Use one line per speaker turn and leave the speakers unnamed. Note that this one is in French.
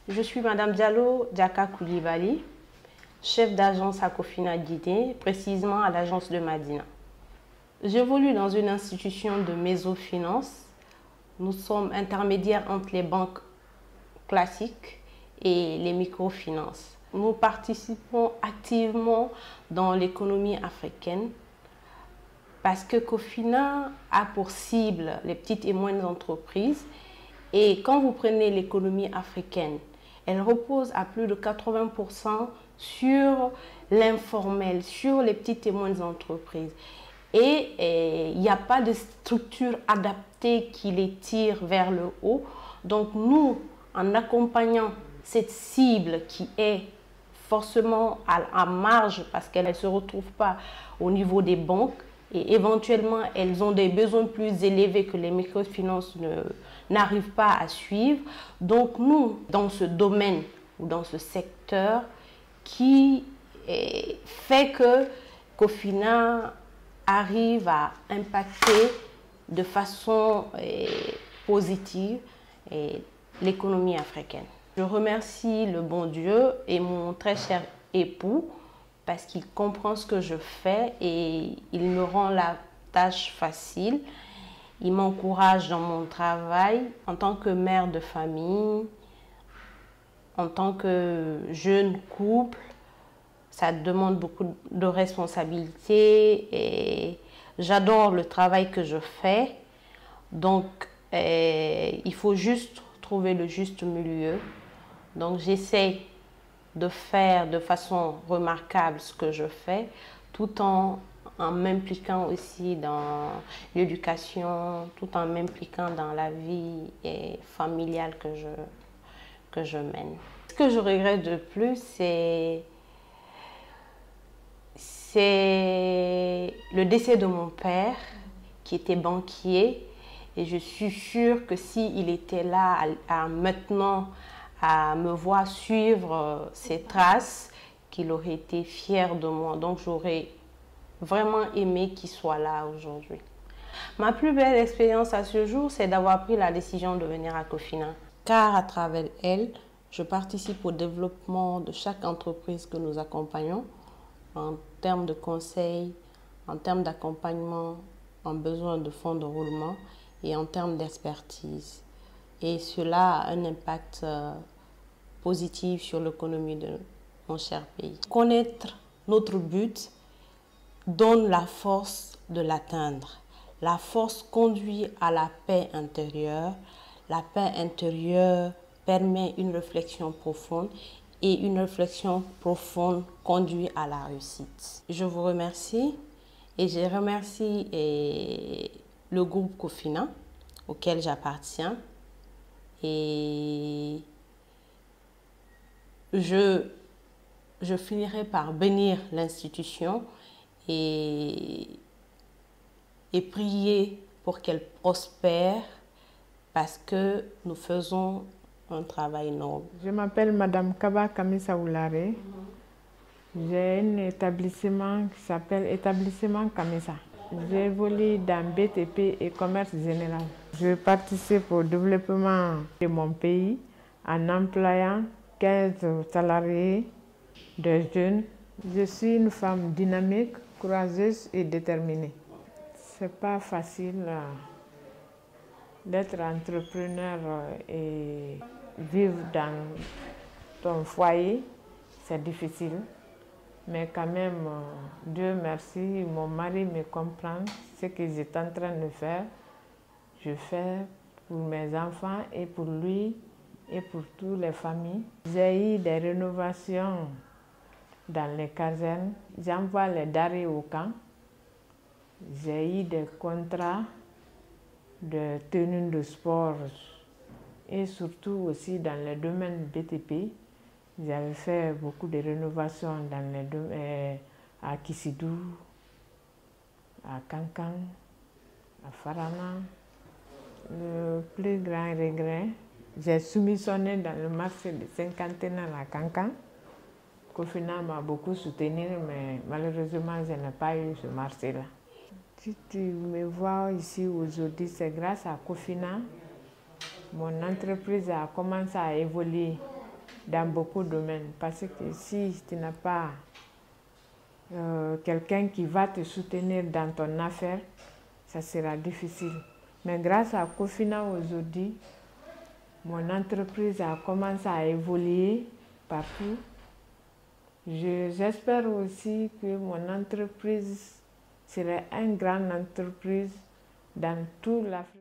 Je suis Madame Diallo Diaka Koulibaly, chef d'agence à Cofina Guidé, précisément à l'agence de Madina. J'évolue dans une institution de mésofinance. Nous sommes intermédiaires entre les banques classiques et les microfinances. Nous participons activement dans l'économie africaine parce que Cofina a pour cible les petites et moyennes entreprises. Et quand vous prenez l'économie africaine, elle repose à plus de 80% sur l'informel, sur les petites et moyennes entreprises. Et il n'y a pas de structure adaptée qui les tire vers le haut. Donc nous, en accompagnant cette cible qui est forcément à marge parce qu'elle ne se retrouve pas au niveau des banques et éventuellement elles ont des besoins plus élevés que les microfinances n'arrivent pas à suivre. Donc nous, dans ce domaine ou dans ce secteur qui fait que Cofina arrive à impacter de façon positive l'économie africaine. Je remercie le bon Dieu et mon très cher époux parce qu'il comprend ce que je fais et il me rend la tâche facile. Il m'encourage dans mon travail en tant que mère de famille, en tant que jeune couple. Ça demande beaucoup de responsabilités et j'adore le travail que je fais. Donc, il faut juste trouver le juste milieu. Donc, j'essaie de faire de façon remarquable ce que je fais, tout en m'impliquant aussi dans l'éducation, tout en m'impliquant dans la vie familiale que je mène. Ce que je regrette de plus, c'est le décès de mon père, qui était banquier. Et je suis sûre que s'il était là maintenant à me voir suivre ses traces, qu'il aurait été fier de moi. Donc j'aurais vraiment aimé qu'il soit là aujourd'hui. Ma plus belle expérience à ce jour, c'est d'avoir pris la décision de venir à Cofina. Car à travers elle, je participe au développement de chaque entreprise que nous accompagnons en termes de conseils, en termes d'accompagnement, en besoin de fonds de roulement et en termes d'expertise. Et cela a un impact positif sur l'économie de mon cher pays. Connaître notre but donne la force de l'atteindre. La force conduit à la paix intérieure. La paix intérieure permet une réflexion profonde et une réflexion profonde conduit à la réussite. Je vous remercie et je remercie le groupe Cofina auquel j'appartiens et je finirai par bénir l'institution et prier pour qu'elle prospère parce que nous faisons un travail noble.
Je m'appelle Madame Kaba Kamisa Oulare. J'ai un établissement qui s'appelle Établissement Kamisa. J'évolue dans BTP et commerce général. Je participe au développement de mon pays en employant 15 salariés de jeunes. Je suis une femme dynamique, courageuse et déterminée. C'est pas facile d'être entrepreneur et vivre dans ton foyer, c'est difficile. Mais quand même, Dieu merci, mon mari me comprend ce que j'étais en train de faire. Je fais pour mes enfants et pour lui et pour toutes les familles. J'ai eu des rénovations dans les casernes. J'envoie les denrées au camp. J'ai eu des contrats de tenue de sport et surtout aussi dans le domaine BTP. J'avais fait beaucoup de rénovations dans les domaines à Kissidou, à Kankan, à Farana. Le plus grand regret, j'ai soumissionné dans le marché de cinquantenaire à Kankan. Cofina m'a beaucoup soutenu, mais malheureusement, je n'ai pas eu ce marché-là. Si tu me vois ici aujourd'hui, c'est grâce à Cofina. Mon entreprise a commencé à évoluer dans beaucoup de domaines. Parce que si tu n'as pas quelqu'un qui va te soutenir dans ton affaire, ça sera difficile. Mais grâce à Cofina aujourd'hui, mon entreprise a commencé à évoluer partout. J'espère aussi que mon entreprise sera une grande entreprise dans toute l'Afrique.